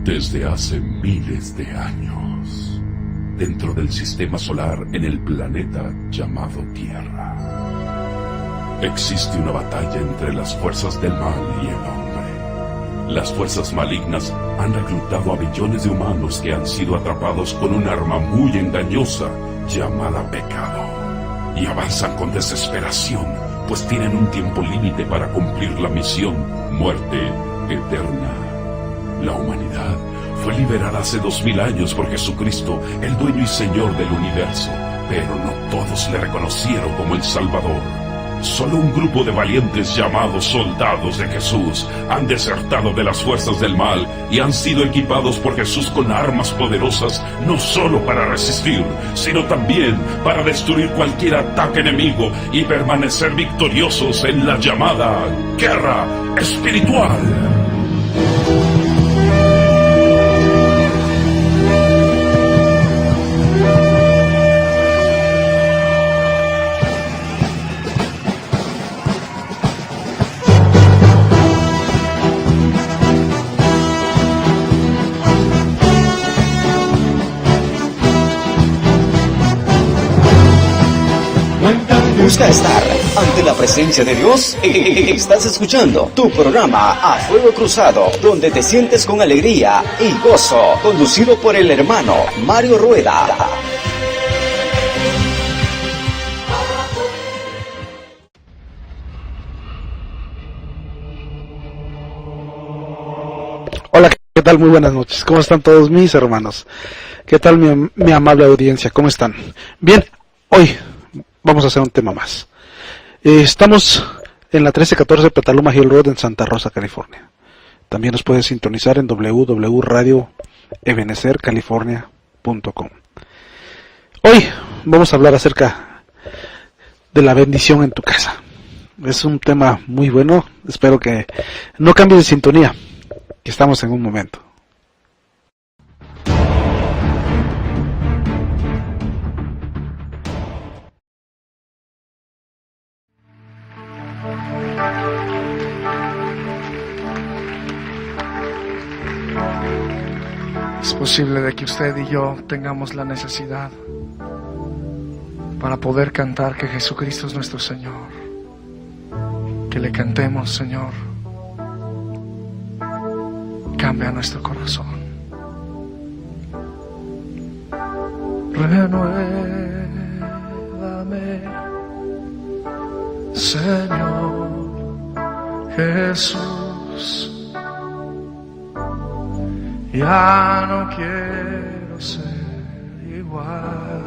Desde hace miles de años, dentro del sistema solar en el planeta llamado Tierra, existe una batalla entre las fuerzas del mal y el hombre. Las fuerzas malignas han reclutado a millones de humanos que han sido atrapados con un arma muy engañosa llamada pecado, y avanzan con desesperación, pues tienen un tiempo límite para cumplir la misión: muerte eterna. La humanidad fue liberada hace 2000 años por Jesucristo, el dueño y señor del universo, pero no todos le reconocieron como el Salvador. Solo un grupo de valientes llamados soldados de Jesús han desertado de las fuerzas del mal y han sido equipados por Jesús con armas poderosas, no solo para resistir, sino también para destruir cualquier ataque enemigo y permanecer victoriosos en la llamada guerra espiritual. ¿Busca estar ante la presencia de Dios? Estás escuchando tu programa A Fuego Cruzado, donde te sientes con alegría y gozo, conducido por el hermano Mario Rueda. Hola, ¿qué tal? Muy buenas noches. ¿Cómo están todos mis hermanos? ¿Qué tal mi amable audiencia? ¿Cómo están? Bien, hoy vamos a hacer un tema más. Estamos en la 1314 Petaluma Hill Road en Santa Rosa, California. También nos puedes sintonizar en www.radioebenecercalifornia.com. Hoy vamos a hablar acerca de la bendición en tu casa. Es un tema muy bueno. Espero que no cambies de sintonía, que estamos en un momento. Es posible de que usted y yo tengamos la necesidad para poder cantar que Jesucristo es nuestro Señor. Que le cantemos: Señor, cambia nuestro corazón. Renuévame, Señor Jesús. Ya no quiero ser igual.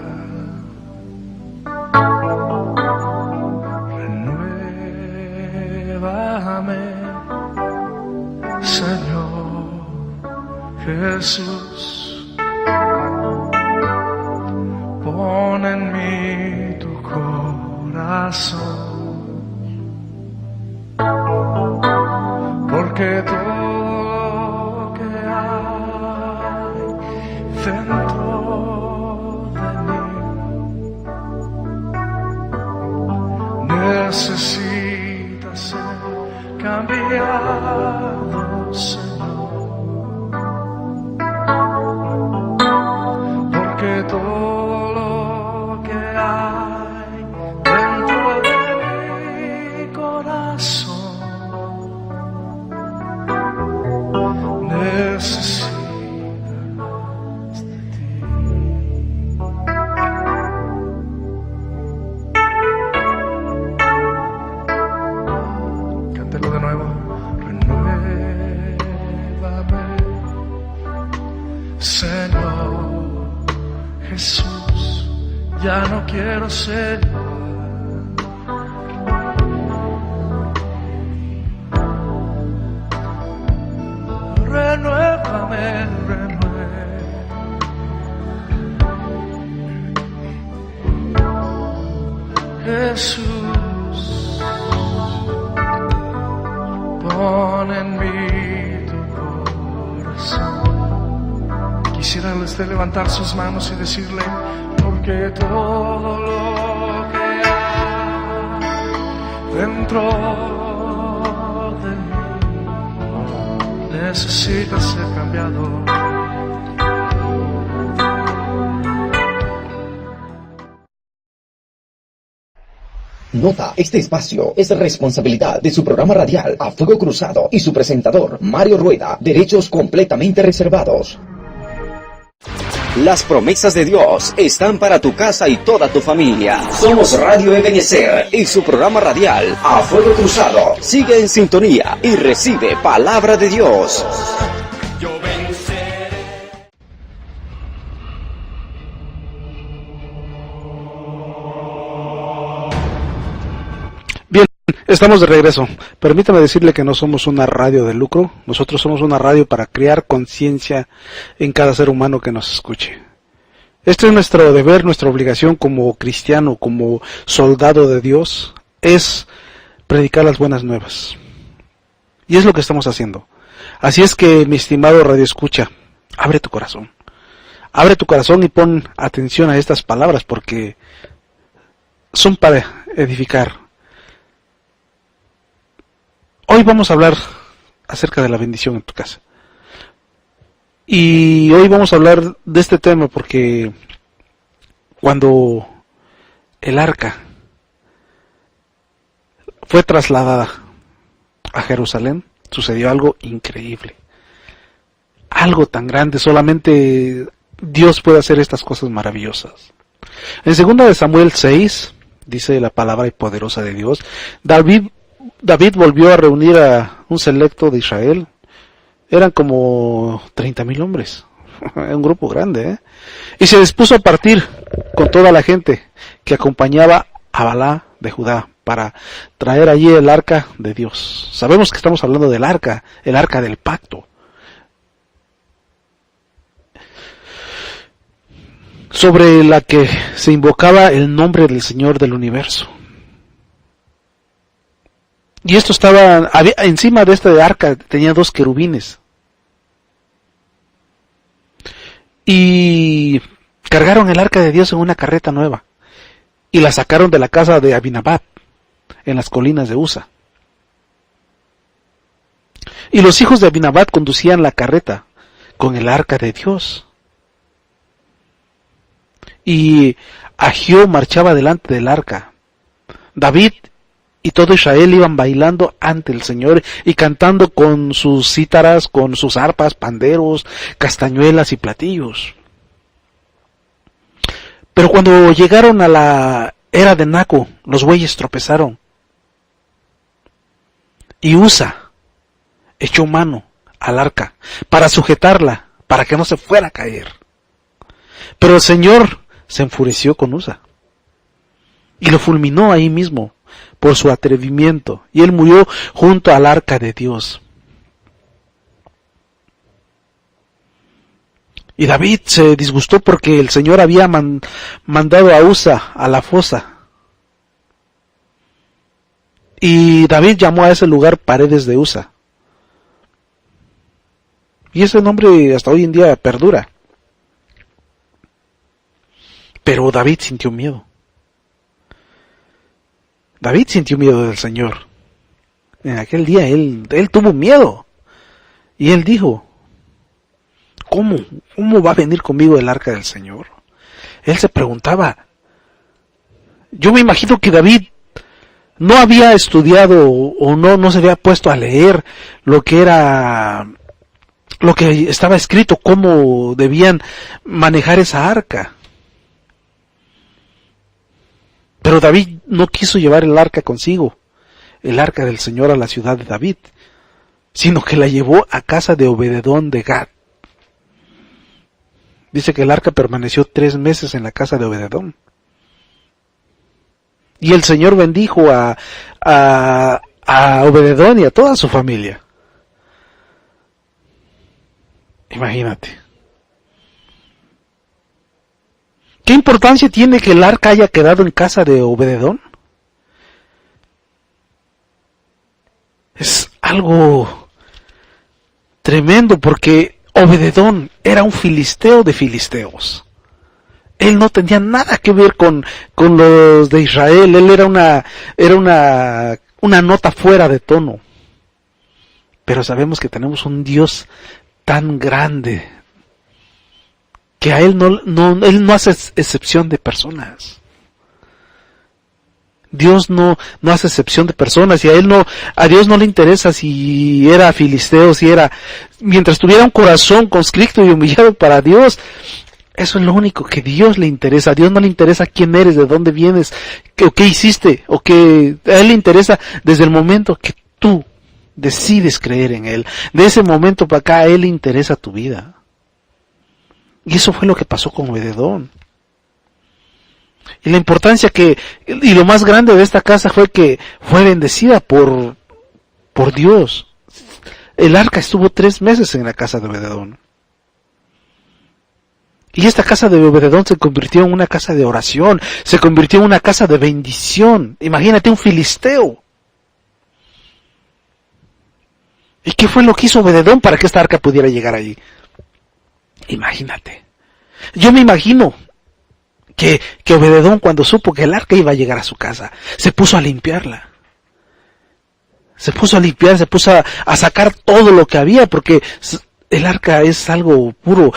Renuévame, Señor Jesús. Pon en mí tu corazón, porque todo dentro de mí necesita ser cambiado, Señor, porque todo lo que hay dentro de mi corazón necesita Jesús. Ya no quiero ser igual. Renuévame, Jesús. Pon en mí tu corazón. Quisiera usted levantar sus manos y decirle: porque todo lo que hay dentro de mí necesita ser cambiado. Nota, este espacio es responsabilidad de su programa radial A Fuego Cruzado y su presentador, Mario Rueda. Derechos completamente reservados. Las promesas de Dios están para tu casa y toda tu familia. Somos Radio Ebenecer y su programa radial A Fuego Cruzado. Sigue en sintonía y recibe palabra de Dios. Bien, estamos de regreso. Permítame decirle que no somos una radio de lucro. Nosotros somos una radio para crear conciencia en cada ser humano que nos escuche. Este es nuestro deber, nuestra obligación como cristiano, como soldado de Dios, es predicar las buenas nuevas. Y es lo que estamos haciendo. Así es que, mi estimado radio escucha, abre tu corazón. Abre tu corazón y pon atención a estas palabras porque son para edificar. Hoy vamos a hablar acerca de la bendición en tu casa. Y hoy vamos a hablar de este tema porque cuando el arca fue trasladada a Jerusalén, sucedió algo increíble. Algo tan grande, solamente Dios puede hacer estas cosas maravillosas. En 2 de Samuel 6, dice la palabra y poderosa de Dios, David volvió a reunir a un selecto de Israel. Eran como 30,000 hombres. Un grupo grande, ¿eh? Y se dispuso a partir con toda la gente que acompañaba a Balá de Judá para traer allí el arca de Dios. Sabemos que estamos hablando del arca, el arca del pacto. Sobre la que se invocaba el nombre del Señor del universo. Y esto encima de esta arca tenía 2 querubines. Y cargaron el arca de Dios en una carreta nueva. Y la sacaron de la casa de Abinadab, en las colinas de Uza. Y los hijos de Abinadab conducían la carreta con el arca de Dios. Y Agio marchaba delante del arca. David y todo Israel iban bailando ante el Señor y cantando con sus cítaras, con sus arpas, panderos, castañuelas y platillos. Pero cuando llegaron a la era de Naco, los bueyes tropezaron. Y Uza echó mano al arca para sujetarla, para que no se fuera a caer. Pero el Señor se enfureció con Uza y lo fulminó ahí mismo por su atrevimiento, y él murió junto al arca de Dios. Y David se disgustó porque el Señor había mandado a Uza a la fosa. Y David llamó a ese lugar Paredes de Uza. Y ese nombre hasta hoy en día perdura. Pero David sintió miedo. David sintió miedo del Señor. En aquel día él tuvo miedo. Y él dijo, ¿Cómo va a venir conmigo el arca del Señor? Él se preguntaba. Yo me imagino que David no había estudiado o no se había puesto a leer lo que estaba escrito, cómo debían manejar esa arca. Pero David no quiso llevar el arca consigo, el arca del Señor, a la ciudad de David, sino que la llevó a casa de Obededón de Gad. Dice que el arca permaneció 3 meses en la casa de Obededón. Y el Señor bendijo a Obededón y a toda su familia. Imagínate. ¿Qué importancia tiene que el arca haya quedado en casa de Obededón? Es algo tremendo porque Obededón era un filisteo de filisteos. Él no tenía nada que ver con los de Israel. Él era una nota fuera de tono. pero sabemos que tenemos un Dios tan grande que a Él Él no hace excepción de personas. Dios no hace excepción de personas, y a Dios no le interesa si era filisteo, mientras tuviera un corazón constricto y humillado para Dios. Eso es lo único que a Dios le interesa. A Dios no le interesa quién eres, de dónde vienes, o qué hiciste, a Él le interesa desde el momento que tú decides creer en Él. De ese momento para acá a Él le interesa tu vida. Y eso fue lo que pasó con Obed-Edom. Y la importancia y lo más grande de esta casa fue que fue bendecida por Dios. El arca estuvo 3 meses en la casa de Obed-Edom. Y esta casa de Obed-Edom se convirtió en una casa de oración, se convirtió en una casa de bendición. Imagínate un filisteo. ¿Y qué fue lo que hizo Obed-Edom para que esta arca pudiera llegar ahí? Imagínate. Yo me imagino que Obed-Edom, cuando supo que el arca iba a llegar a su casa, se puso a limpiarla. Se puso a sacar todo lo que había, porque el arca es algo puro.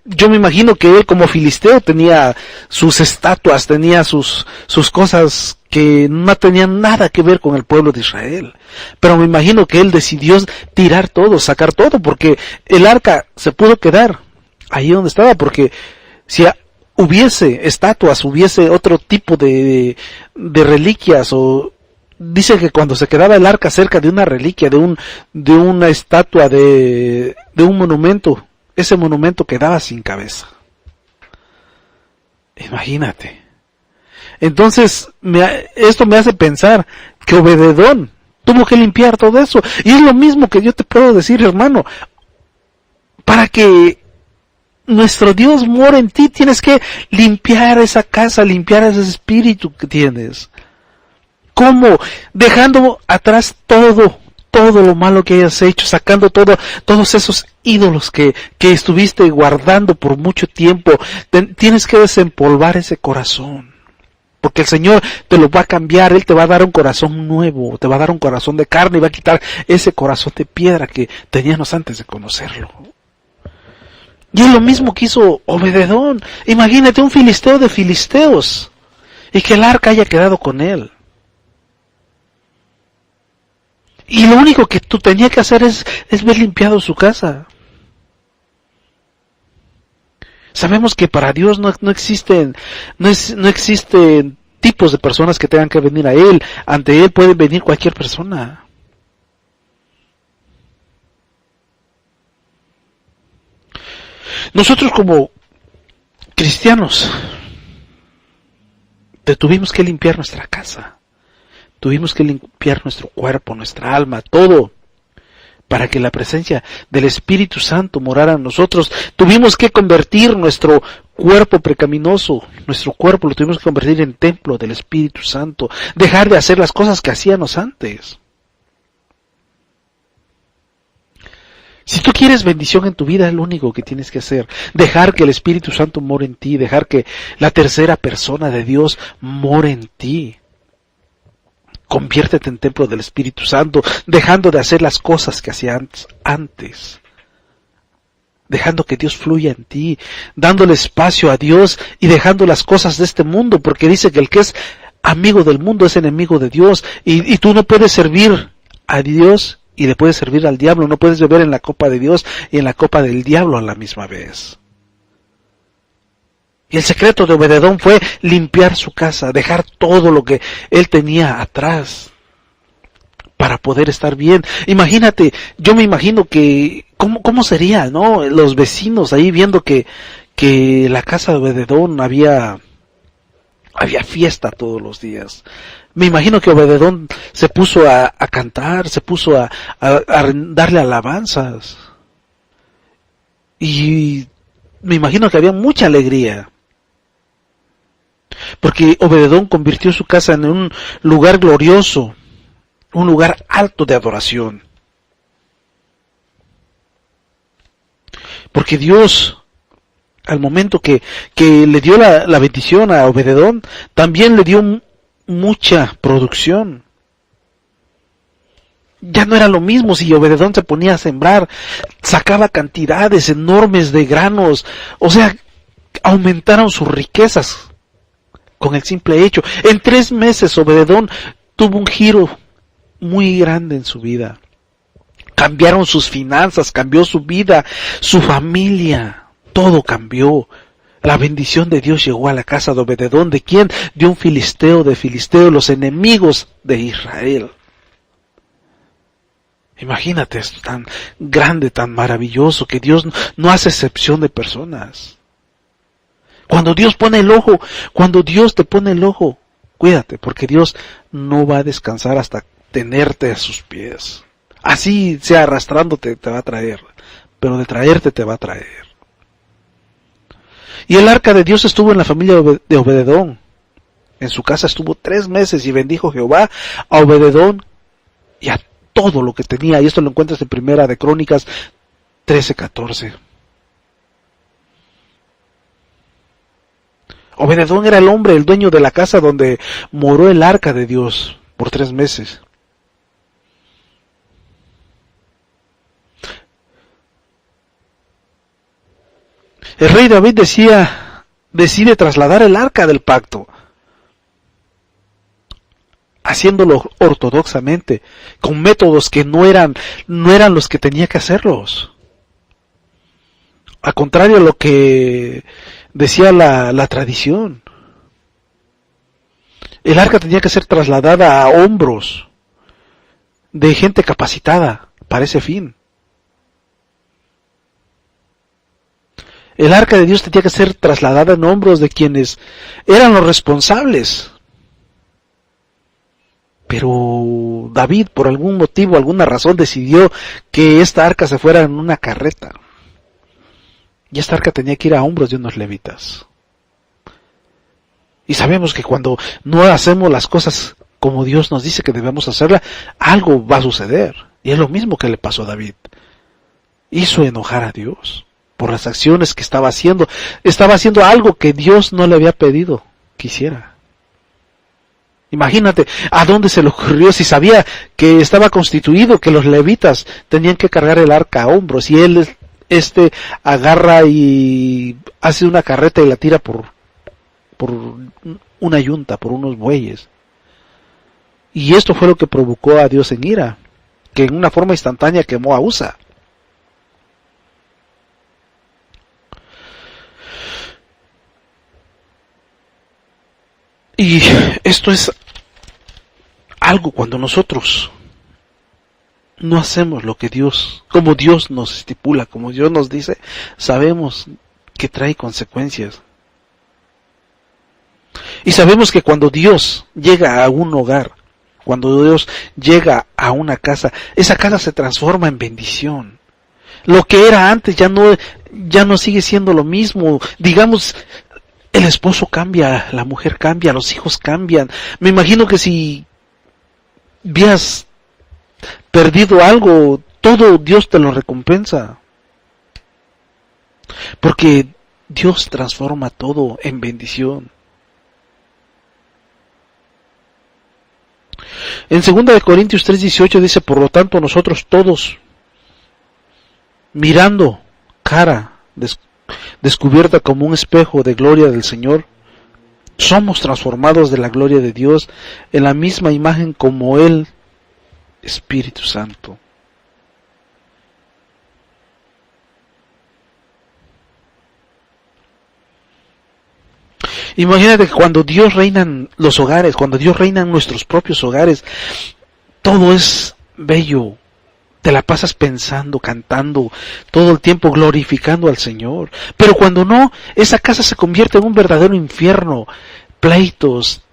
Yo me imagino que él, como filisteo, tenía sus estatuas, tenía sus cosas que no tenían nada que ver con el pueblo de Israel. Pero me imagino que él decidió tirar todo, sacar todo, porque el arca se pudo quedar ahí donde estaba, porque si hubiese estatuas, hubiese otro tipo de reliquias, o dice que cuando se quedaba el arca cerca de una reliquia, de una estatua, de un monumento, ese monumento quedaba sin cabeza. Imagínate. Entonces, esto me hace pensar que Obed-Edom tuvo que limpiar todo eso. Y es lo mismo que yo te puedo decir, hermano. Para que nuestro Dios more en ti, tienes que limpiar esa casa, limpiar ese espíritu que tienes. ¿Cómo? Dejando atrás todo lo malo que hayas hecho, sacando todos esos ídolos que estuviste guardando por mucho tiempo. Tienes que desempolvar ese corazón, porque el Señor te lo va a cambiar. Él te va a dar un corazón nuevo, te va a dar un corazón de carne, y va a quitar ese corazón de piedra que teníamos antes de conocerlo. Y es lo mismo que hizo Obed-Edom. Imagínate un filisteo de filisteos, y que el arca haya quedado con él. Y lo único que tú tenías que hacer es ver limpiado su casa. Sabemos que para Dios no existen tipos de personas que tengan que venir a Él. Ante Él puede venir cualquier persona. Nosotros como cristianos tuvimos que limpiar nuestra casa. Tuvimos que limpiar nuestro cuerpo, nuestra alma, todo, para que la presencia del Espíritu Santo morara en nosotros. Tuvimos que convertir nuestro cuerpo pecaminoso, nuestro cuerpo lo tuvimos que convertir en templo del Espíritu Santo. Dejar de hacer las cosas que hacíamos antes. Si tú quieres bendición en tu vida, es lo único que tienes que hacer. Dejar que el Espíritu Santo more en ti, dejar que la tercera persona de Dios more en ti. Conviértete en templo del Espíritu Santo, dejando de hacer las cosas que hacías antes. Dejando que Dios fluya en ti, dándole espacio a Dios y dejando las cosas de este mundo, porque dice que el que es amigo del mundo es enemigo de Dios, y tú no puedes servir a Dios y le puedes servir al diablo. No puedes beber en la copa de Dios y en la copa del diablo a la misma vez. Y el secreto de Obed-Edom fue limpiar su casa, dejar todo lo que él tenía atrás para poder estar bien. Imagínate, yo me imagino que cómo sería, ¿no? Los vecinos ahí viendo que la casa de Obed-Edom había fiesta todos los días. Me imagino que Obed-Edom se puso a cantar, se puso a darle alabanzas. Y me imagino que había mucha alegría. Porque Obed-Edom convirtió su casa en un lugar glorioso, un lugar alto de adoración. Porque Dios, al momento que le dio la bendición a Obed-Edom, también le dio mucha producción. ya no era lo mismo. Si Obededón se ponía a sembrar, sacaba cantidades enormes de granos, o sea, aumentaron sus riquezas con el simple hecho. En 3 meses Obededón tuvo un giro muy grande en su vida. Cambiaron sus finanzas, cambió su vida, su familia, todo cambió. La bendición de Dios llegó a la casa de Obededón. ¿De quién? De un filisteo, los enemigos de Israel. Imagínate, es tan grande, tan maravilloso, que Dios no hace excepción de personas. Cuando Dios pone el ojo, cuando Dios te pone el ojo, cuídate, porque Dios no va a descansar hasta tenerte a sus pies. Así sea arrastrándote, te va a traer, pero de traerte te va a traer. Y el arca de Dios estuvo en la familia de Obededón. En su casa estuvo 3 meses y bendijo Jehová a Obededón y a todo lo que tenía. Y esto lo encuentras en Primera de Crónicas 13:14. Obededón era el hombre, el dueño de la casa donde moró el arca de Dios por 3 meses. El rey David decide trasladar el arca del pacto, haciéndolo ortodoxamente, con métodos que no eran los que tenía que hacerlos. A contrario a lo que decía la tradición. El arca tenía que ser trasladada a hombros de gente capacitada para ese fin. El arca de Dios tenía que ser trasladada en hombros de quienes eran los responsables. Pero David, por algún motivo, alguna razón, decidió que esta arca se fuera en una carreta. Y esta arca tenía que ir a hombros de unos levitas. Y sabemos que cuando no hacemos las cosas como Dios nos dice que debemos hacerla, algo va a suceder. Y es lo mismo que le pasó a David. Hizo enojar a Dios por las acciones que estaba haciendo. Estaba haciendo algo que Dios no le había pedido que hiciera. Imagínate a dónde se le ocurrió, si sabía que estaba constituido, que los levitas tenían que cargar el arca a hombros, y él agarra y hace una carreta y la tira por una yunta, por unos bueyes. Y esto fue lo que provocó a Dios en ira, que en una forma instantánea quemó a Usa. Y esto es algo cuando nosotros no hacemos lo que Dios, como Dios nos estipula, como Dios nos dice, sabemos que trae consecuencias. Y sabemos que cuando Dios llega a un hogar, cuando Dios llega a una casa, esa casa se transforma en bendición. Lo que era antes ya no sigue siendo lo mismo. Digamos, el esposo cambia, la mujer cambia, los hijos cambian. Me imagino que si habías perdido algo, todo Dios te lo recompensa. Porque Dios transforma todo en bendición. En 2 Corintios 3:18 dice: por lo tanto nosotros todos, mirando cara descubierta como un espejo de gloria del Señor, somos transformados de la gloria de Dios en la misma imagen como el Espíritu Santo. Imagínate que cuando Dios reina en los hogares, cuando Dios reina en nuestros propios hogares, todo es bello. Te la pasas pensando, cantando, todo el tiempo glorificando al Señor. Pero cuando no, esa casa se convierte en un verdadero infierno. Pleitos,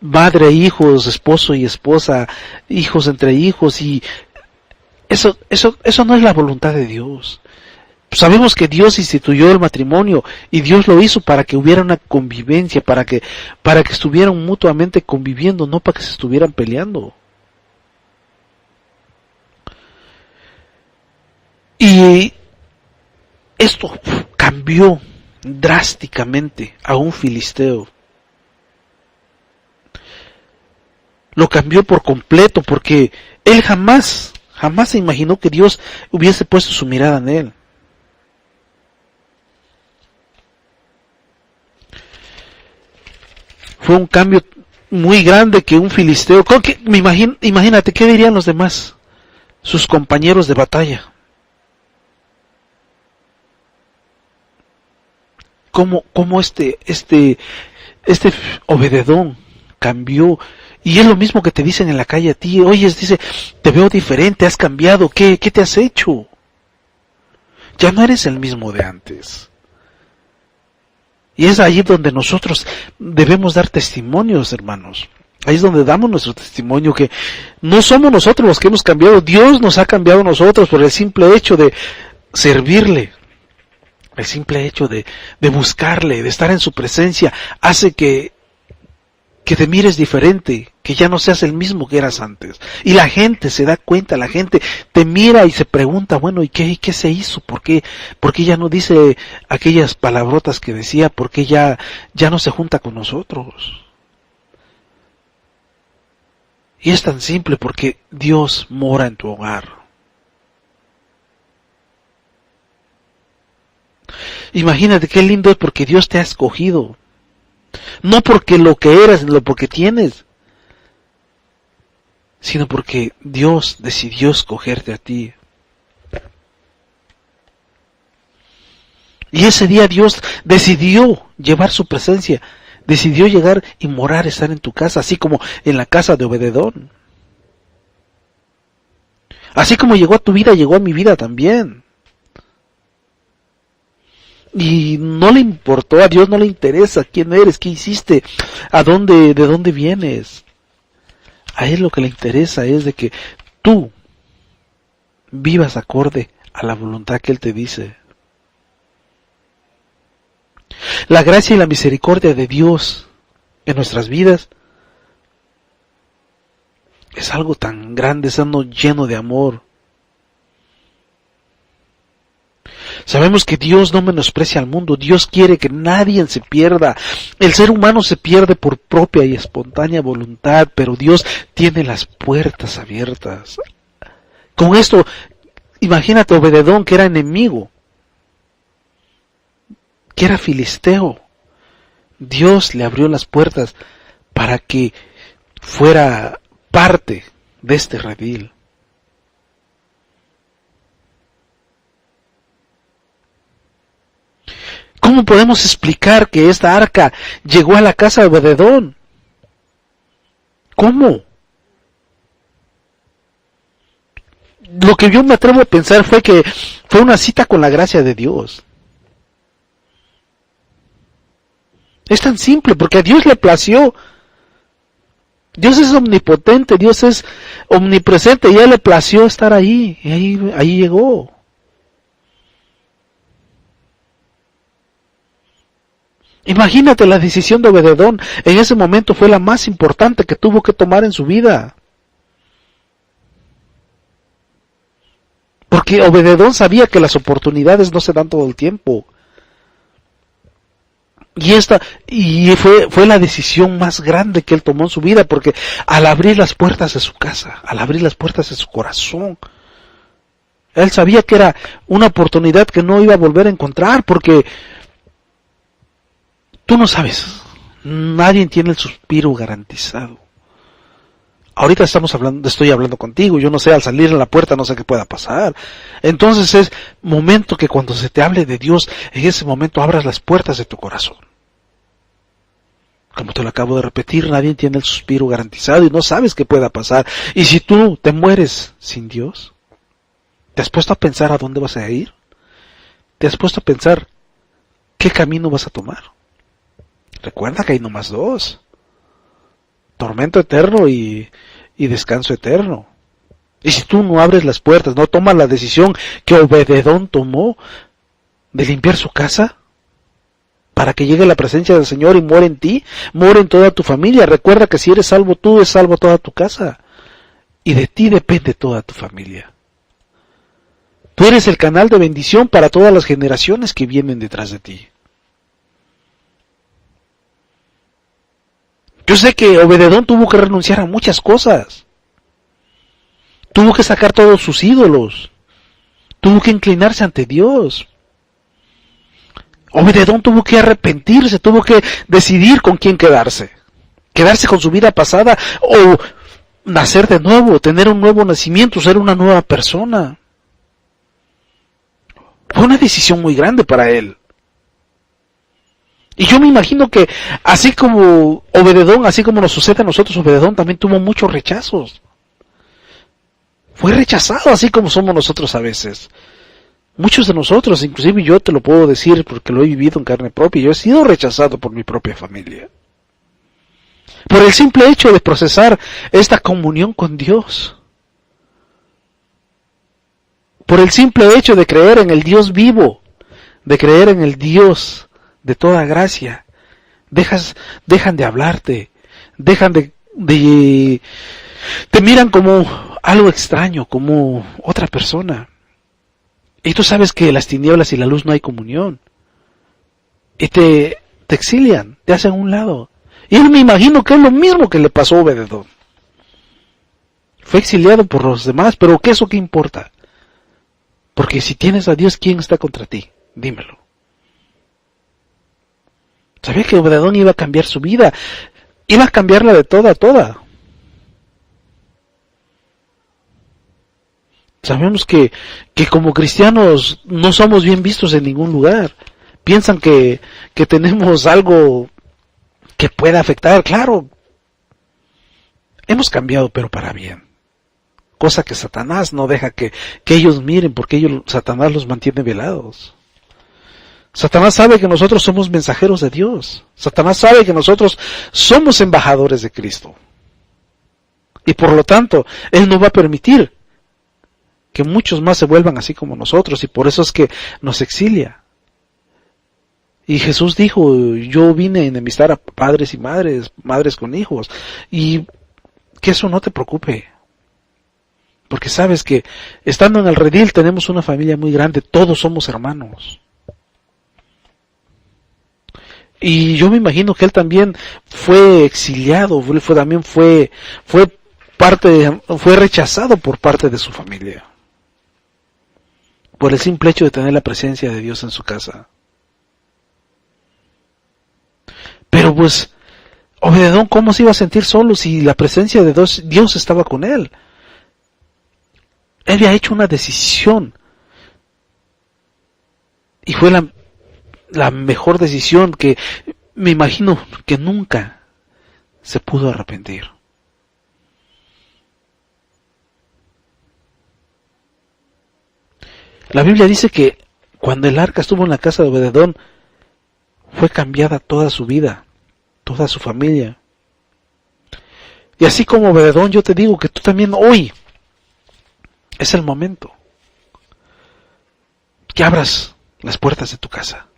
madre, hijos, esposo y esposa, hijos entre hijos, y eso no es la voluntad de Dios. Sabemos que Dios instituyó el matrimonio y Dios lo hizo para que hubiera una convivencia, para que estuvieran mutuamente conviviendo, no para que se estuvieran peleando. Y esto cambió drásticamente a un filisteo. Lo cambió por completo, porque él jamás Jamás se imaginó que Dios hubiese puesto su mirada en él. Fue un cambio muy grande que un filisteo. Imagínate, ¿qué dirían los demás? Sus compañeros de batalla. ¿Cómo este Obededón cambió? Y es lo mismo que te dicen en la calle a ti. Oye, dice, te veo diferente, has cambiado. ¿Qué te has hecho? Ya no eres el mismo de antes. Y es ahí donde nosotros debemos dar testimonios, hermanos. Ahí es donde damos nuestro testimonio, que no somos nosotros los que hemos cambiado. Dios nos ha cambiado a nosotros por el simple hecho de servirle. El simple hecho de buscarle, de estar en su presencia, hace que te mires diferente, que ya no seas el mismo que eras antes. Y la gente se da cuenta, la gente te mira y se pregunta, bueno, ¿y qué se hizo? ¿Por qué ya no dice aquellas palabrotas que decía? ¿Por qué ya no se junta con nosotros? Y es tan simple, porque Dios mora en tu hogar. Imagínate qué lindo es, porque Dios te ha escogido. No porque lo que eres, no porque tienes, sino porque Dios decidió escogerte a ti. Y ese día Dios decidió llevar su presencia, decidió llegar y morar, estar en tu casa, así como en la casa de Obededón. Así como llegó a tu vida, llegó a mi vida también. Y no le importó, a Dios no le interesa quién eres, qué hiciste, de dónde vienes. A Él lo que le interesa es de que tú vivas acorde a la voluntad que Él te dice. La gracia y la misericordia de Dios en nuestras vidas es algo tan grande, es algo lleno de amor. Sabemos que Dios no menosprecia al mundo. Dios quiere que nadie se pierda. El ser humano se pierde por propia y espontánea voluntad, pero Dios tiene las puertas abiertas. Con esto, imagínate Obededón, que era enemigo, que era filisteo. Dios le abrió las puertas para que fuera parte de este redil. ¿Cómo podemos explicar que esta arca llegó a la casa de Obededón? ¿Cómo? Lo que yo me atrevo a pensar fue que fue una cita con la gracia de Dios. Es tan simple, porque a Dios le plació. Dios es omnipotente, Dios es omnipresente, y a Él le plació estar ahí, y ahí llegó. Imagínate, la decisión de Obededón en ese momento fue la más importante que tuvo que tomar en su vida. Porque Obededón sabía que las oportunidades no se dan todo el tiempo. Y fue la decisión más grande que él tomó en su vida, porque al abrir las puertas de su casa, al abrir las puertas de su corazón, él sabía que era una oportunidad que no iba a volver a encontrar, porque tú no sabes, nadie tiene el suspiro garantizado. Ahorita estoy hablando contigo, yo no sé, al salir en la puerta no sé qué pueda pasar. Entonces es momento que cuando se te hable de Dios, en ese momento abras las puertas de tu corazón. Como te lo acabo de repetir, nadie tiene el suspiro garantizado y no sabes qué pueda pasar. Y si tú te mueres sin Dios, ¿te has puesto a pensar a dónde vas a ir? ¿Te has puesto a pensar qué camino vas a tomar? Recuerda que hay nomás dos: tormento eterno y descanso eterno. Y si tú no abres las puertas, no tomas la decisión que Obededón tomó de limpiar su casa para que llegue la presencia del Señor y muere en ti, muere en toda tu familia. Recuerda que si eres salvo tú, es salvo toda tu casa. Y de ti depende toda tu familia. Tú eres el canal de bendición para todas las generaciones que vienen detrás de ti. Yo sé que Obededón tuvo que renunciar a muchas cosas. Tuvo que sacar todos sus ídolos. Tuvo que inclinarse ante Dios. Obed-edom tuvo que arrepentirse, tuvo que decidir con quién quedarse. Quedarse con su vida pasada o nacer de nuevo, tener un nuevo nacimiento, ser una nueva persona. Fue una decisión muy grande para él. Y yo me imagino que así como Obed-edom, así como nos sucede a nosotros, Obed-edom también tuvo muchos rechazos. Fue rechazado así como somos nosotros a veces. Muchos de nosotros, inclusive yo te lo puedo decir porque lo he vivido en carne propia, yo he sido rechazado por mi propia familia. Por el simple hecho de procesar esta comunión con Dios. Por el simple hecho de creer en el Dios vivo, de creer en el Dios de toda gracia. Dejan de hablarte, te miran como algo extraño, como otra persona. Y tú sabes que las tinieblas y la luz no hay comunión. Y te exilian, te hacen a un lado. Y yo me imagino que es lo mismo que le pasó a Obed-edom. Fue exiliado por los demás, pero ¿qué eso qué importa? Porque si tienes a Dios, ¿quién está contra ti? Dímelo. Sabía que Obed-edom iba a cambiar su vida. Iba a cambiarla de toda a toda. Sabemos que como cristianos no somos bien vistos en ningún lugar. Piensan que tenemos algo que pueda afectar. Claro, hemos cambiado, pero para bien. Cosa que Satanás no deja que ellos miren, porque Satanás los mantiene velados. Satanás sabe que nosotros somos mensajeros de Dios. Satanás sabe que nosotros somos embajadores de Cristo. Y por lo tanto, él no va a permitir que muchos más se vuelvan así como nosotros, y por eso es que nos exilia. Y Jesús dijo, yo vine a enemistar a padres y madres con hijos, y que eso no te preocupe, porque sabes que estando en el redil tenemos una familia muy grande, todos somos hermanos. Y yo me imagino que él también fue exiliado, fue rechazado por parte de su familia, por el simple hecho de tener la presencia de Dios en su casa. Pero pues, Obed-edom, ¿cómo se iba a sentir solo si la presencia de Dios estaba con él? Él había hecho una decisión, y fue la mejor decisión que me imagino que nunca se pudo arrepentir. La Biblia dice que cuando el arca estuvo en la casa de Obed-edom, fue cambiada toda su vida, toda su familia. Y así como Obed-edom, yo te digo que tú también hoy es el momento que abras las puertas de tu casa,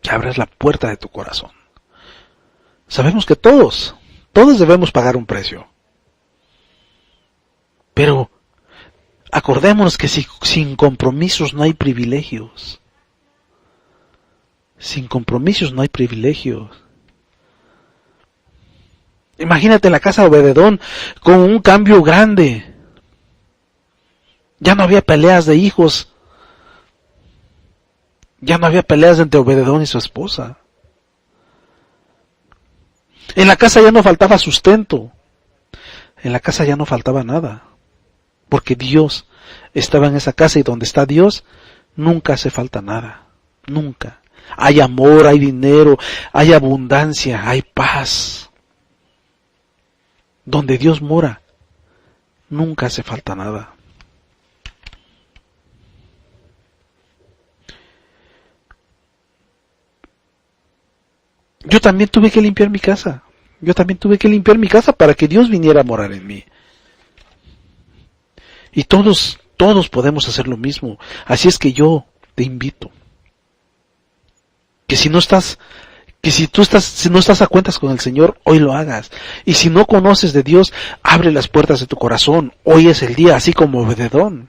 que abras la puerta de tu corazón. Sabemos que todos debemos pagar un precio, pero acordémonos que sin compromisos no hay privilegios. Sin compromisos no hay privilegios. Imagínate la casa de Obed-edom con un cambio grande. Ya no había peleas de hijos. Ya no había peleas entre Obed-edom y su esposa. En la casa ya no faltaba sustento. En la casa ya no faltaba nada. Porque Dios estaba en esa casa, y donde está Dios, nunca hace falta nada. Nunca. Hay amor, hay dinero, hay abundancia, hay paz. Donde Dios mora, nunca hace falta nada. Yo también tuve que limpiar mi casa. Yo también tuve que limpiar mi casa para que Dios viniera a morar en mí. Y todos podemos hacer lo mismo. Así es que yo te invito que si no estás a cuentas con el Señor, hoy lo hagas. Y si no conoces de Dios, abre las puertas de tu corazón. Hoy es el día, así como Obed-edom.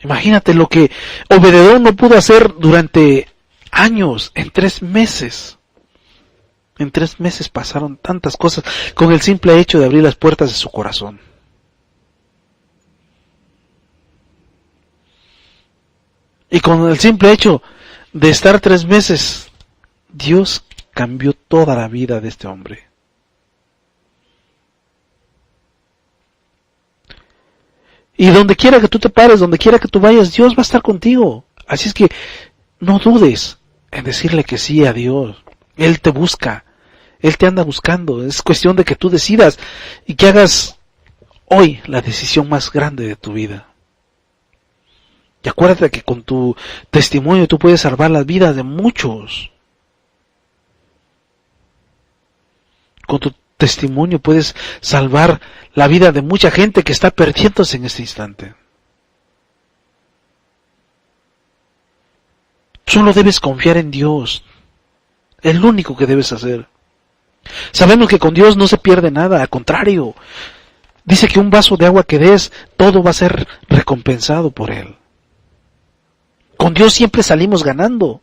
Imagínate lo que Obed-edom no pudo hacer durante años, en 3 meses. En 3 meses pasaron tantas cosas con el simple hecho de abrir las puertas de su corazón. Y con el simple hecho de estar 3 meses, Dios cambió toda la vida de este hombre. Y donde quiera que tú te pares, donde quiera que tú vayas, Dios va a estar contigo. Así es que no dudes en decirle que sí a Dios. Él te busca, Él te anda buscando. Es cuestión de que tú decidas y que hagas hoy la decisión más grande de tu vida. Y acuérdate que con tu testimonio tú puedes salvar las vidas de muchos. Con tu testimonio puedes salvar la vida de mucha gente que está perdiéndose en este instante. Solo debes confiar en Dios. Es lo único que debes hacer. Sabemos que con Dios no se pierde nada, al contrario. Dice que un vaso de agua que des, todo va a ser recompensado por Él. Con Dios siempre salimos ganando.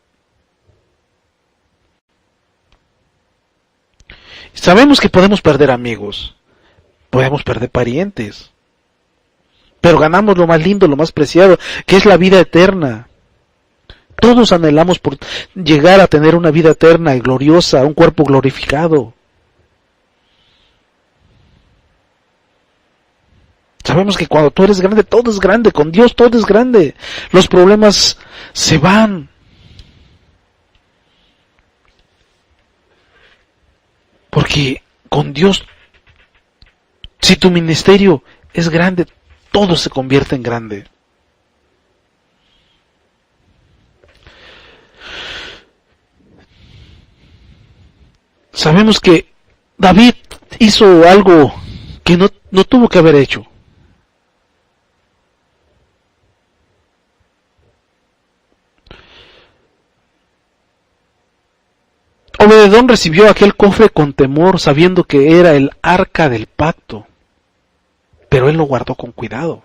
Sabemos que podemos perder amigos, podemos perder parientes, pero ganamos lo más lindo, lo más preciado, que es la vida eterna. Todos anhelamos por llegar a tener una vida eterna y gloriosa, un cuerpo glorificado. Sabemos que cuando tú eres grande, todo es grande. Con Dios todo es grande. Los problemas se van. Porque con Dios, si tu ministerio es grande, todo se convierte en grande. Sabemos que David hizo algo que no tuvo que haber hecho. Obededón recibió aquel cofre con temor, sabiendo que era el arca del pacto, pero él lo guardó con cuidado,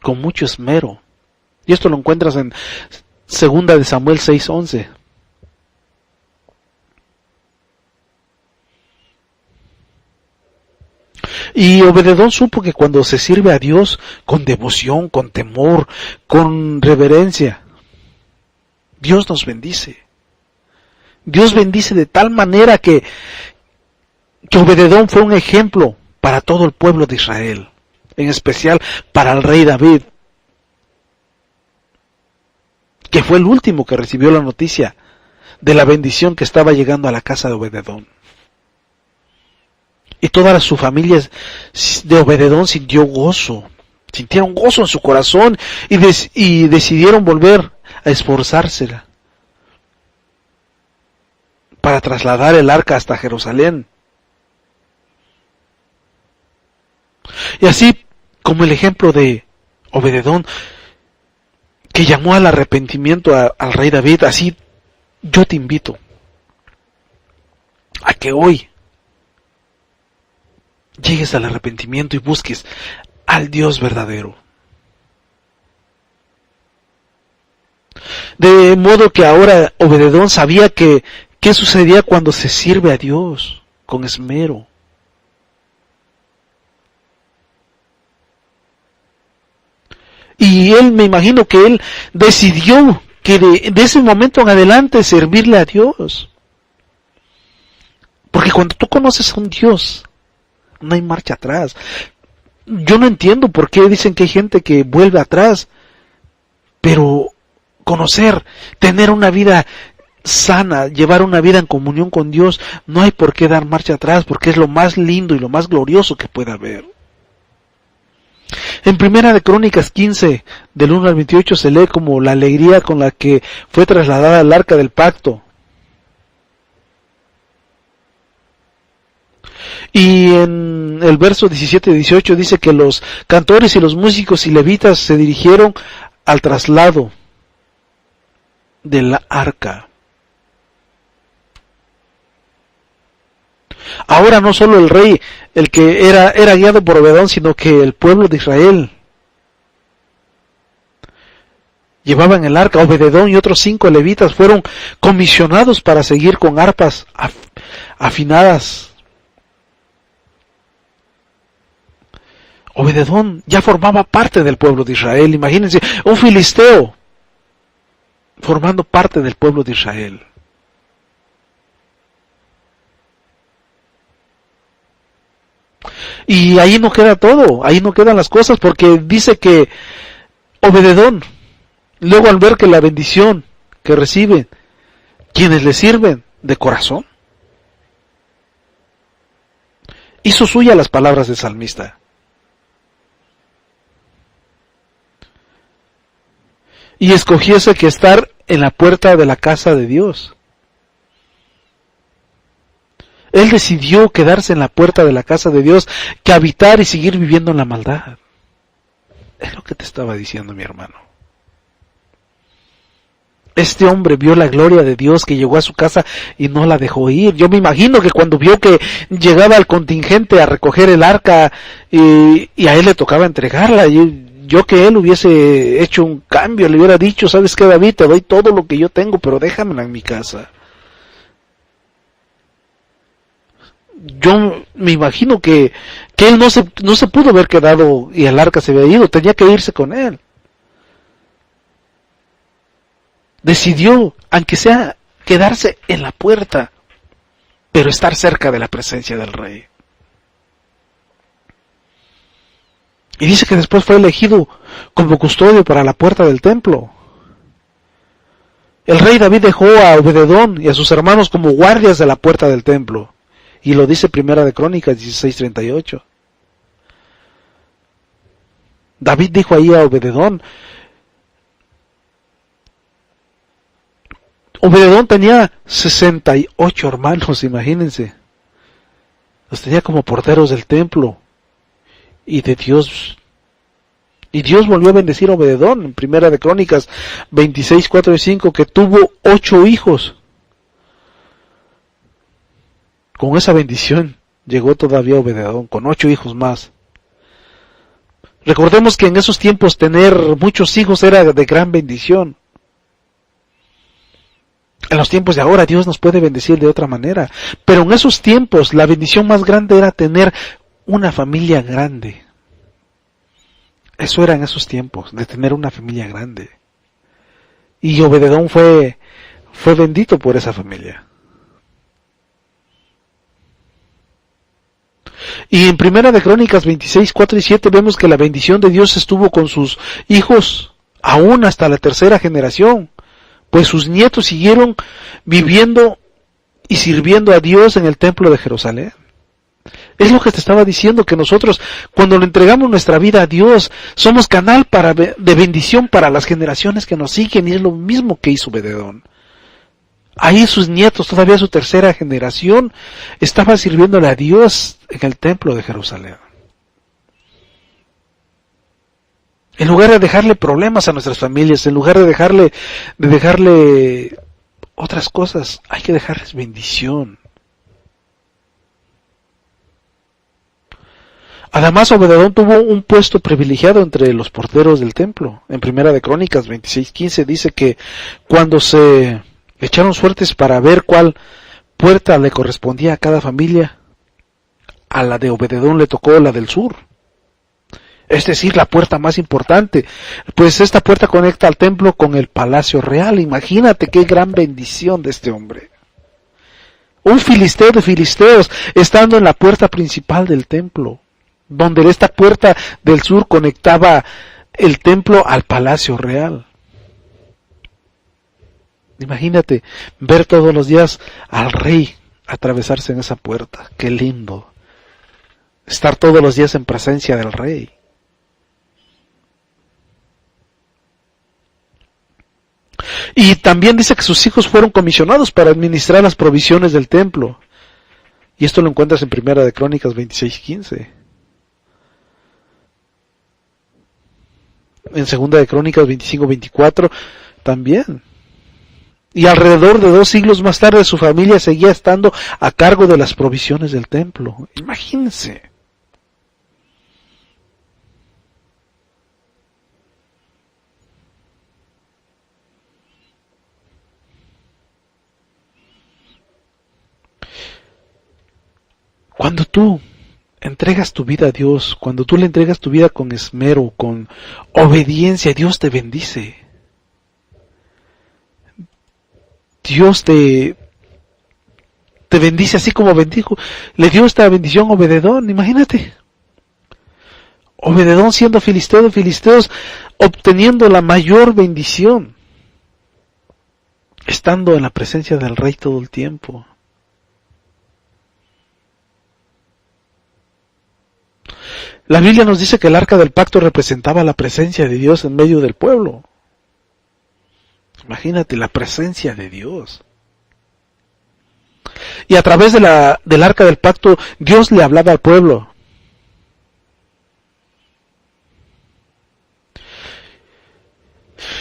con mucho esmero. Y esto lo encuentras en 2 de Samuel 6:11. Y Obededón supo que cuando se sirve a Dios con devoción, con temor, con reverencia, Dios nos bendice. Dios bendice de tal manera que Obededón fue un ejemplo para todo el pueblo de Israel, en especial para el rey David, que fue el último que recibió la noticia de la bendición que estaba llegando a la casa de Obededón. Y toda su familia de Obededón sintió gozo, sintieron gozo en su corazón y decidieron volver a esforzársela para trasladar el arca hasta Jerusalén. Y así como el ejemplo de Obededón, que llamó al arrepentimiento al rey David, así yo te invito a que hoy llegues al arrepentimiento y busques al Dios verdadero. De modo que ahora Obededón sabía qué sucedía cuando se sirve a Dios con esmero. Y él, me imagino que él decidió que de ese momento en adelante servirle a Dios. Porque cuando tú conoces a un Dios, no hay marcha atrás. Yo no entiendo por qué dicen que hay gente que vuelve atrás, pero conocer, tener una vida sana, llevar una vida en comunión con Dios, no hay por qué dar marcha atrás, porque es lo más lindo y lo más glorioso que pueda haber. En Primera de Crónicas 15, del 1 al 28, se lee como la alegría con la que fue trasladada el arca del pacto. Y en el verso 17 y 18 dice que los cantores y los músicos y levitas se dirigieron al traslado de la arca. Ahora no solo el rey, el que era guiado por Obededón, sino que el pueblo de Israel llevaban el arca. Obededón y otros 5 levitas fueron comisionados para seguir con arpas afinadas. Obededón ya formaba parte del pueblo de Israel. Imagínense, un filisteo formando parte del pueblo de Israel. Y ahí no queda todo, ahí no quedan las cosas, porque dice que Obededón, luego al ver que la bendición que reciben quienes le sirven de corazón, hizo suya las palabras del salmista. Y escogiese que estar en la puerta de la casa de Dios. Él decidió quedarse en la puerta de la casa de Dios que habitar y seguir viviendo en la maldad. Es lo que te estaba diciendo, mi hermano. Este hombre vio la gloria de Dios que llegó a su casa y no la dejó ir. Yo me imagino que cuando vio que llegaba el contingente a recoger el arca y a él le tocaba entregarla, yo que él hubiese hecho un cambio, le hubiera dicho, ¿sabes qué, David? Te doy todo lo que yo tengo, pero déjamela en mi casa. Yo me imagino que él no se pudo haber quedado y el arca se había ido, tenía que irse con él. Decidió, aunque sea quedarse en la puerta, pero estar cerca de la presencia del rey. Y dice que después fue elegido como custodio para la puerta del templo. El rey David dejó a Obededón y a sus hermanos como guardias de la puerta del templo. Y lo dice Primera de Crónicas 16:38. David dijo ahí a Obededón. Obededón tenía 68 hermanos, imagínense. Los tenía como porteros del templo y de Dios. Y Dios volvió a bendecir a Obededón en Primera de Crónicas 26:4 y 5, que tuvo 8 hijos. Con esa bendición llegó todavía Obededón, con 8 hijos más. Recordemos que en esos tiempos tener muchos hijos era de gran bendición. En los tiempos de ahora Dios nos puede bendecir de otra manera, pero en esos tiempos la bendición más grande era tener una familia grande. Eso era en esos tiempos, de tener una familia grande. Y Obededón fue bendito por esa familia. Y en Primera de Crónicas 26:4 y 7 vemos que la bendición de Dios estuvo con sus hijos aún hasta la 3ª generación, pues sus nietos siguieron viviendo y sirviendo a Dios en el templo de Jerusalén. Es lo que te estaba diciendo, que nosotros cuando le entregamos nuestra vida a Dios somos canal de bendición para las generaciones que nos siguen, y es lo mismo que hizo Obededón. Ahí sus nietos, todavía su 3ª generación, estaban sirviéndole a Dios en el templo de Jerusalén. En lugar de dejarle problemas a nuestras familias, en lugar de dejarle otras cosas, hay que dejarles bendición. Además, Obededón tuvo un puesto privilegiado entre los porteros del templo. En Primera de Crónicas 26:15 dice que cuando se echaron suertes para ver cuál puerta le correspondía a cada familia, a la de Obededón le tocó la del sur. Es decir, la puerta más importante, pues esta puerta conecta al templo con el palacio real. Imagínate qué gran bendición de este hombre. Un filisteo de filisteos estando en la puerta principal del templo, donde esta puerta del sur conectaba el templo al palacio real. Imagínate ver todos los días al rey atravesarse en esa puerta. Qué lindo. Estar todos los días en presencia del rey. Y también dice que sus hijos fueron comisionados para administrar las provisiones del templo. Y esto lo encuentras en Primera de Crónicas 26:15. En Segunda de Crónicas 25:24 también. Y alrededor de 2 siglos más tarde su familia seguía estando a cargo de las provisiones del templo. Imagínense. Cuando tú entregas tu vida a Dios, cuando tú le entregas tu vida con esmero, con obediencia, Dios te bendice. Dios te bendice así como bendijo. Le dio esta bendición a Obededón, imagínate. Obededón siendo filisteo de filisteos, obteniendo la mayor bendición, estando en la presencia del rey todo el tiempo. La Biblia nos dice que el arca del pacto representaba la presencia de Dios en medio del pueblo. Imagínate la presencia de Dios. Y a través de del arca del pacto, Dios le hablaba al pueblo.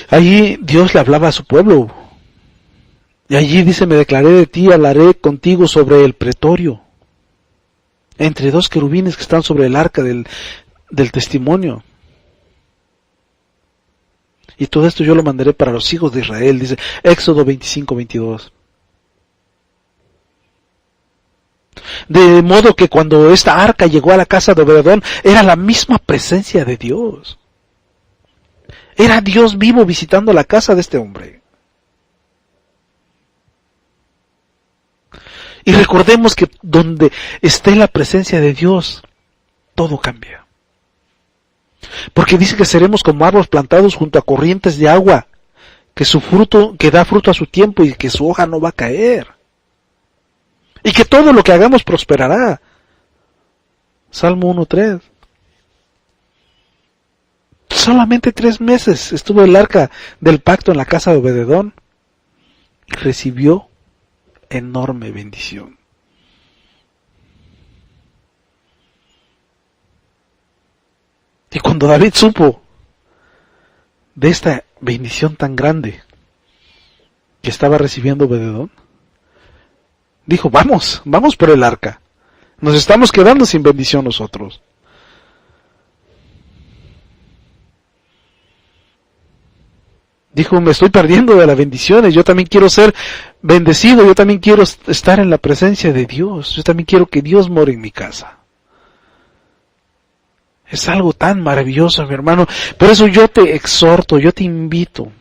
Allí Dios le hablaba a su pueblo. Y allí dice, me declaré de ti, hablaré contigo sobre el pretorio, entre dos querubines que están sobre el arca del testimonio. Y todo esto yo lo mandaré para los hijos de Israel, dice Éxodo 25:22. De modo que cuando esta arca llegó a la casa de Obededón, era la misma presencia de Dios. Era Dios vivo visitando la casa de este hombre. Y recordemos que donde esté la presencia de Dios, todo cambia. Porque dice que seremos como árboles plantados junto a corrientes de agua, que da fruto a su tiempo y que su hoja no va a caer. Y que todo lo que hagamos prosperará. Salmo 1:3. Solamente 3 meses estuvo el arca del pacto en la casa de Obededón y recibió enorme bendición. Y cuando David supo de esta bendición tan grande que estaba recibiendo Obededón, dijo, vamos por el arca. Nos estamos quedando sin bendición nosotros. Dijo, me estoy perdiendo de las bendiciones, yo también quiero ser bendecido, yo también quiero estar en la presencia de Dios, yo también quiero que Dios more en mi casa. Es algo tan maravilloso, mi hermano. Por eso yo te exhorto, yo te invito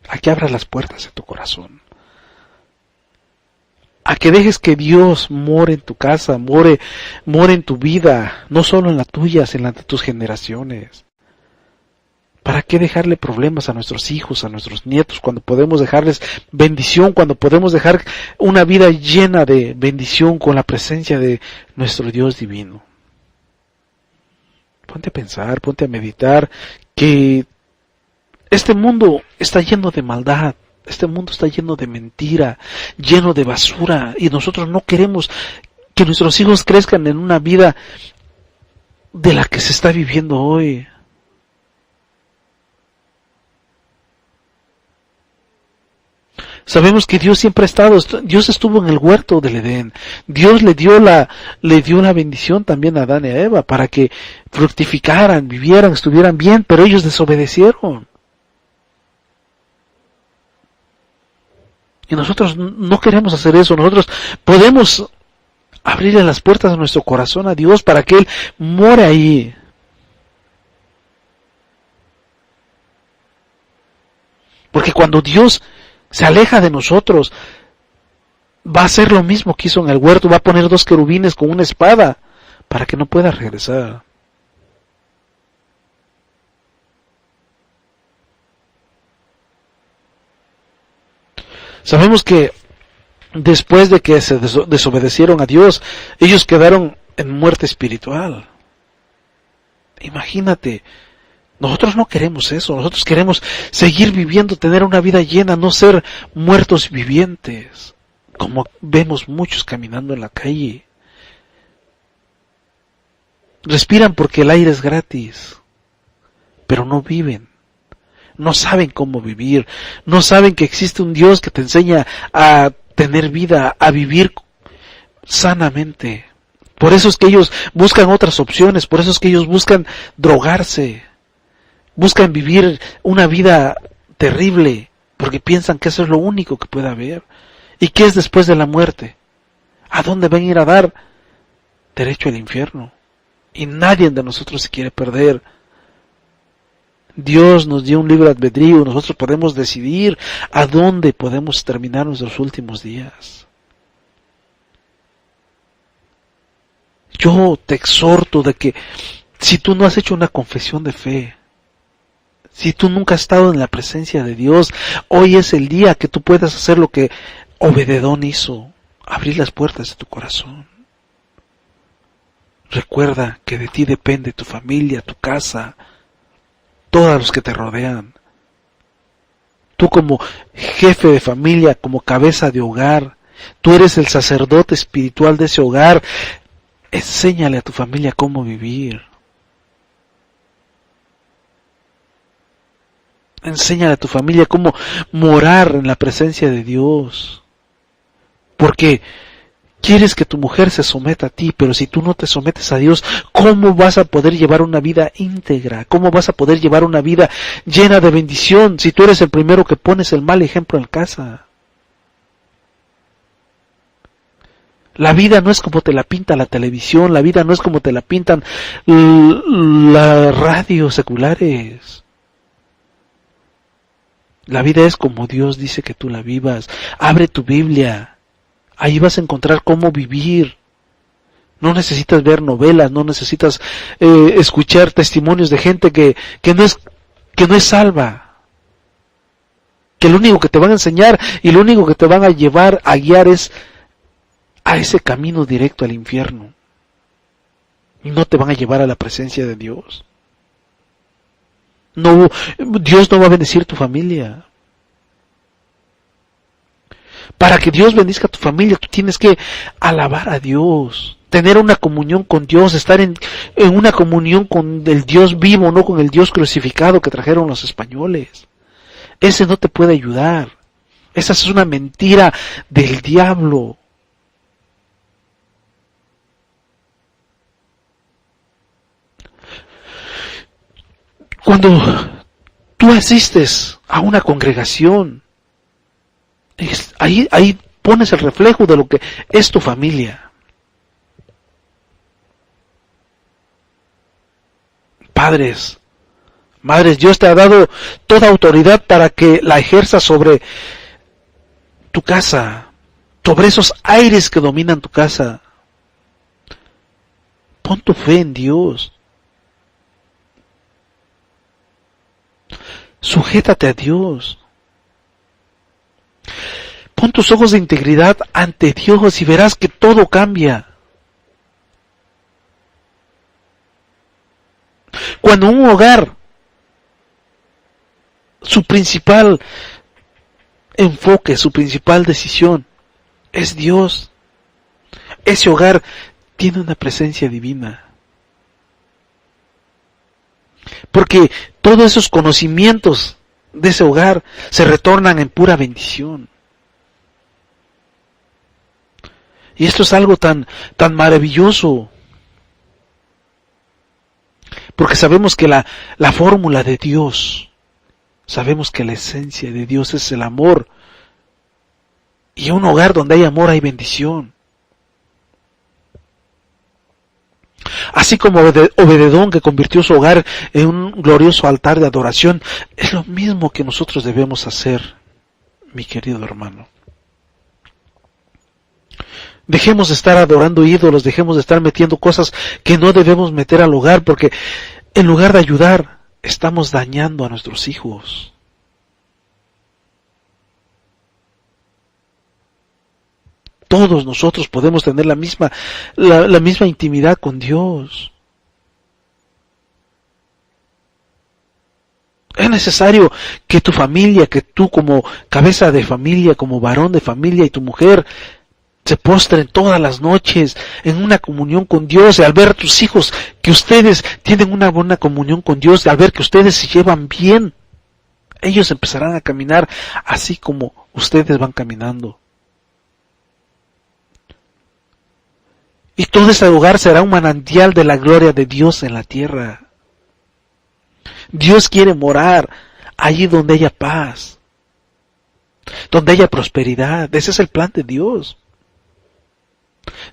a que abras las puertas de tu corazón. A que dejes que Dios more en tu casa, more en tu vida, no solo en la tuya, sino en la de tus generaciones. ¿Para qué dejarle problemas a nuestros hijos, a nuestros nietos, cuando podemos dejarles bendición, cuando podemos dejar una vida llena de bendición con la presencia de nuestro Dios divino? Ponte a pensar, ponte a meditar que este mundo está lleno de maldad, este mundo está lleno de mentira, lleno de basura, y nosotros no queremos que nuestros hijos crezcan en una vida de la que se está viviendo hoy. Sabemos que Dios siempre ha estado, Dios estuvo en el huerto del Edén. Dios le dio la bendición también a Adán y a Eva para que fructificaran, vivieran, estuvieran bien, pero ellos desobedecieron. Y nosotros no queremos hacer eso. Nosotros podemos abrirle las puertas de nuestro corazón a Dios para que Él more ahí. Porque cuando Dios se aleja de nosotros, va a hacer lo mismo que hizo en el huerto, va a poner 2 querubines con una espada para que no pueda regresar. Sabemos que después de que se desobedecieron a Dios, ellos quedaron en muerte espiritual. Imagínate. Nosotros no queremos eso, nosotros queremos seguir viviendo, tener una vida llena, no ser muertos vivientes, como vemos muchos caminando en la calle. Respiran porque el aire es gratis, pero no viven, no saben cómo vivir, no saben que existe un Dios que te enseña a tener vida, a vivir sanamente. Por eso es que ellos buscan otras opciones, por eso es que ellos buscan drogarse. Buscan vivir una vida terrible porque piensan que eso es lo único que puede haber. ¿Y qué es después de la muerte? ¿A dónde van a ir a dar derecho al infierno. Y nadie de nosotros se quiere perder. Dios nos dio un libre albedrío, nosotros podemos decidir a dónde podemos terminar nuestros últimos días. Yo te exhorto de que si tú no has hecho una confesión de fe, si tú nunca has estado en la presencia de Dios, hoy es el día que tú puedas hacer lo que Obededón hizo, abrir las puertas de tu corazón. Recuerda que de ti depende tu familia, tu casa, todos los que te rodean. Tú como jefe de familia, como cabeza de hogar, tú eres el sacerdote espiritual de ese hogar. Enséñale a tu familia cómo vivir. Enséñale a tu familia cómo morar en la presencia de Dios. Porque quieres que tu mujer se someta a ti, pero si tú no te sometes a Dios, ¿cómo vas a poder llevar una vida íntegra? ¿Cómo vas a poder llevar una vida llena de bendición si tú eres el primero que pones el mal ejemplo en casa? La vida no es como te la pinta la televisión, la vida no es como te la pintan las radios seculares. La vida es como Dios dice que tú la vivas. Abre tu Biblia. Ahí vas a encontrar cómo vivir. No necesitas ver novelas, no necesitas escuchar testimonios de gente que no es salva. Que lo único que te van a enseñar y lo único que te van a llevar, a guiar es a ese camino directo al infierno. Y no te van a llevar a la presencia de Dios. No, Dios no va a bendecir tu familia. Para que Dios bendizca a tu familia, tú tienes que alabar a Dios, tener una comunión con Dios, estar en una comunión con el Dios vivo, no con el Dios crucificado que trajeron los españoles. Ese no te puede ayudar. Esa es una mentira del diablo. Cuando tú asistes a una congregación, ahí pones el reflejo de lo que es tu familia. Padres, madres, Dios te ha dado toda autoridad para que la ejerzas sobre tu casa, sobre esos aires que dominan tu casa. Pon tu fe en Dios. Sujétate a Dios. Pon tus ojos de integridad ante Dios y verás que todo cambia. Cuando un hogar, su principal enfoque, su principal decisión es Dios, ese hogar tiene una presencia divina. Porque todos esos conocimientos de ese hogar se retornan en pura bendición. Y esto es algo tan maravilloso. Porque sabemos que la fórmula de Dios, sabemos que la esencia de Dios es el amor. Y un hogar donde hay amor hay bendición. Así como Obededón, que convirtió su hogar en un glorioso altar de adoración, es lo mismo que nosotros debemos hacer, mi querido hermano. Dejemos de estar adorando ídolos, dejemos de estar metiendo cosas que no debemos meter al hogar, porque en lugar de ayudar, estamos dañando a nuestros hijos. Todos nosotros podemos tener la misma intimidad con Dios. Es necesario que tu familia, que tú como cabeza de familia, como varón de familia y tu mujer se postren todas las noches en una comunión con Dios, y al ver a tus hijos que ustedes tienen una buena comunión con Dios, y al ver que ustedes se llevan bien, ellos empezarán a caminar así como ustedes van caminando. Y todo ese hogar será un manantial de la gloria de Dios en la tierra. Dios quiere morar allí donde haya paz, donde haya prosperidad. Ese es el plan de Dios.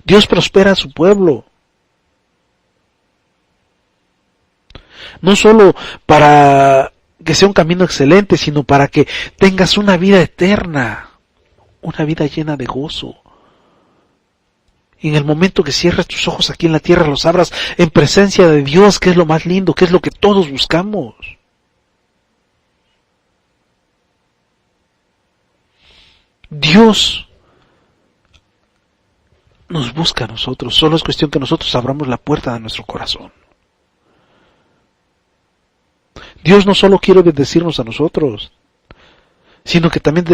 Dios prospera a su pueblo. no solo para que sea un camino excelente, sino para que tengas una vida eterna, una vida llena de gozo. Y en el momento que cierres tus ojos aquí en la tierra, los abras en presencia de Dios, que es lo más lindo, que es lo que todos buscamos. Dios nos busca a nosotros, solo es cuestión que nosotros abramos la puerta de nuestro corazón. Dios no solo quiere bendecirnos a nosotros, sino que también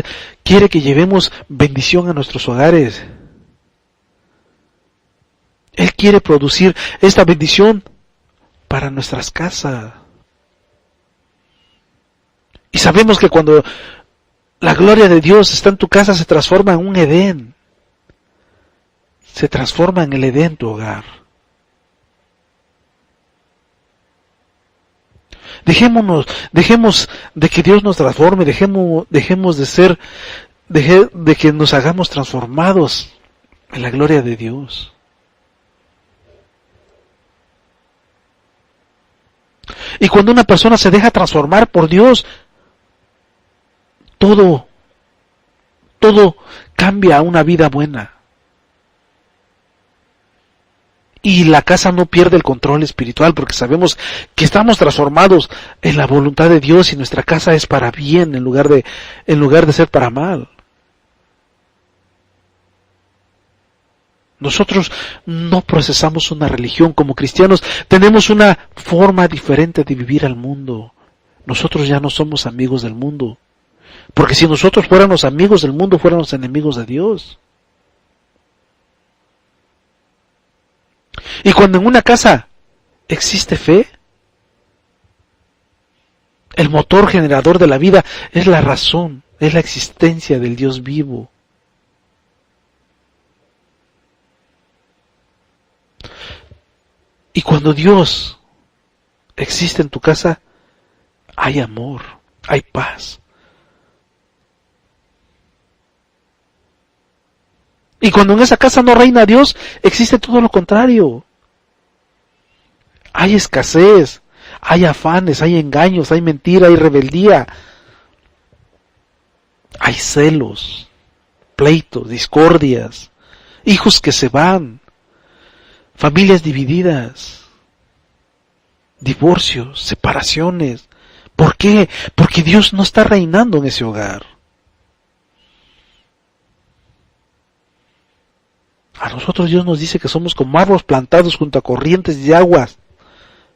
quiere que llevemos bendición a nuestros hogares. Él quiere producir esta bendición para nuestras casas. Y sabemos que cuando la gloria de Dios está en tu casa, se transforma en un Edén. Se transforma en el Edén tu hogar. Dejemos de que Dios nos transforme, dejemos de que nos hagamos transformados en la gloria de Dios. Y cuando una persona se deja transformar por Dios, todo cambia a una vida buena. Y la casa no pierde el control espiritual, porque sabemos que estamos transformados en la voluntad de Dios y nuestra casa es para bien en lugar de ser para mal. Nosotros no procesamos una religión. Como cristianos tenemos una forma diferente de vivir al mundo. Nosotros ya no somos amigos del mundo. Porque si nosotros fuéramos amigos del mundo, fuéramos enemigos de Dios. Y cuando en una casa existe fe, el motor generador de la vida es la razón, es la existencia del Dios vivo. Y cuando Dios existe en tu casa, hay amor, hay paz. Y cuando en esa casa no reina Dios, existe todo lo contrario. Hay escasez, hay afanes, hay engaños, hay mentira, hay rebeldía. Hay celos, pleitos, discordias, hijos que se van, familias divididas, divorcios, separaciones. ¿Por qué? Porque Dios no está reinando en ese hogar. A nosotros Dios nos dice que somos como árboles plantados junto a corrientes de aguas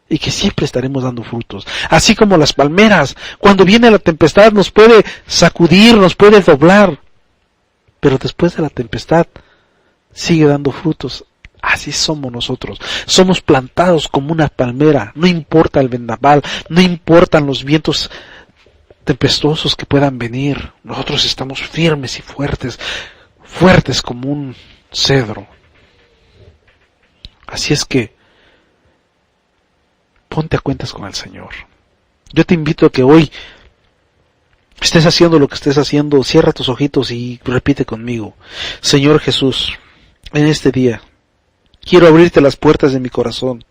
y que siempre estaremos dando frutos. Así como las palmeras, cuando viene la tempestad nos puede sacudir, nos puede doblar, pero después de la tempestad sigue dando frutos. Así somos nosotros. Somos plantados como una palmera. No importa el vendaval, no importan los vientos tempestuosos que puedan venir. Nosotros estamos firmes y fuertes, fuertes como un cedro. Así es que ponte a cuentas con el Señor. Yo te invito a que hoy estés haciendo lo que estés haciendo, cierra tus ojitos y repite conmigo: Señor Jesús, en este día quiero abrirte las puertas de mi corazón.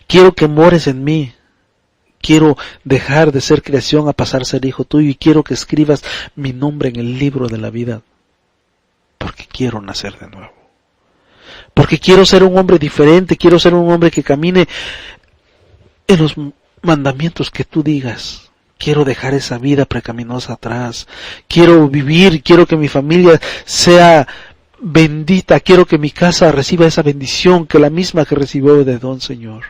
Quiero que mores en mí. Quiero dejar de ser creación a pasar a ser hijo tuyo y quiero que escribas mi nombre en el libro de la vida. Porque quiero nacer de nuevo. Porque quiero ser un hombre diferente, quiero ser un hombre que camine en los mandamientos que tú digas. Quiero dejar esa vida pecaminosa atrás. Quiero vivir, quiero que mi familia sea bendita, quiero que mi casa reciba esa bendición, que la misma que recibió de don Señor.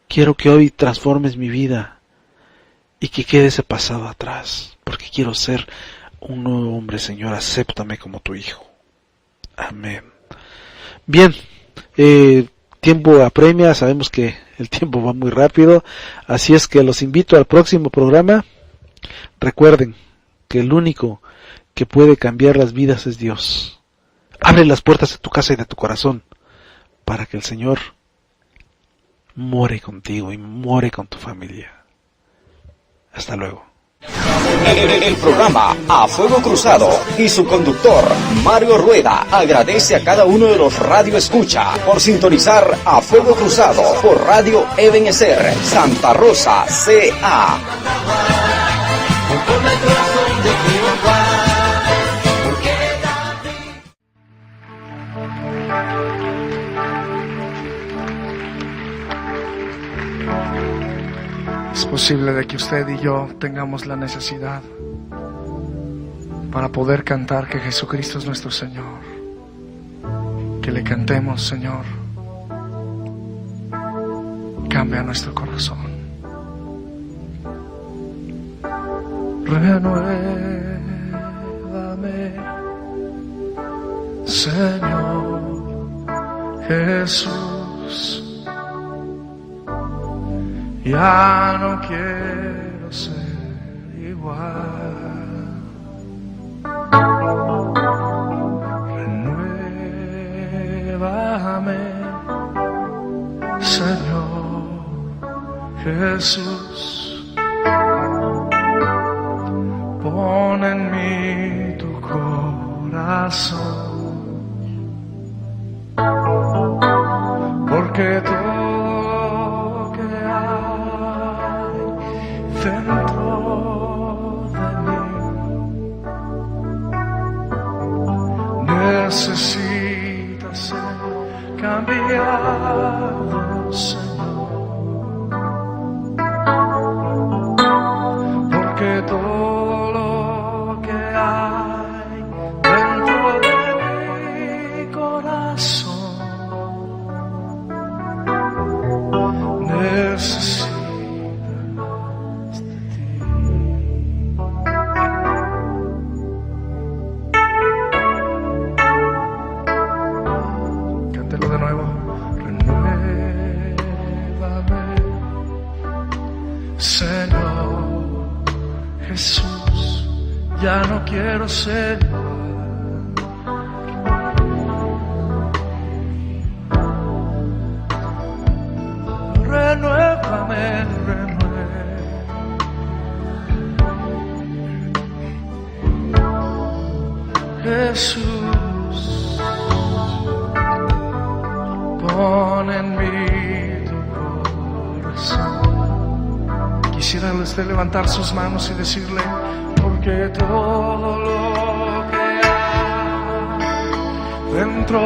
Quiero que hoy transformes mi vida y que quede ese pasado atrás, porque quiero ser un nuevo hombre, Señor. Acéptame como tu hijo. Amén. Bien, tiempo apremia, sabemos que el tiempo va muy rápido, así es que los invito al próximo programa. Recuerden que el único que puede cambiar las vidas es Dios. Abre las puertas de tu casa y de tu corazón para que el Señor more contigo y more con tu familia. Hasta luego. El programa A Fuego Cruzado y su conductor Mario Rueda agradece a cada uno de los Radio Escucha por sintonizar A Fuego Cruzado por Radio Ebenecer Santa Rosa CA. Es posible de que usted y yo tengamos la necesidad para poder cantar que Jesucristo es nuestro Señor. Que le cantemos, Señor. Cambia nuestro corazón. Renuévame, Señor Jesús. Ya no quiero ser igual. Renuévame, Señor Jesús. Pon en mí tu corazón, porque todo dentro de mí necesita ser cambiado, Señor, porque todo lo que hay dentro de mi corazón necesita. Ya no quiero ser igual. Renuévame, Jesús, pon en mí tu corazón. Quisiera usted levantar sus manos y decirle: porque todo lo que hay dentro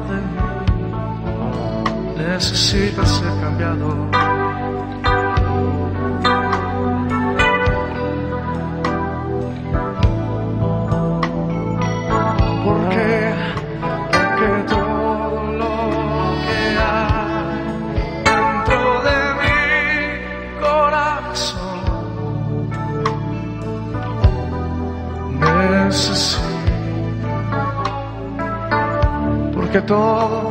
de mí necesita ser cambiado. Porque todo lo que hay dentro de mi corazón necesito, porque todo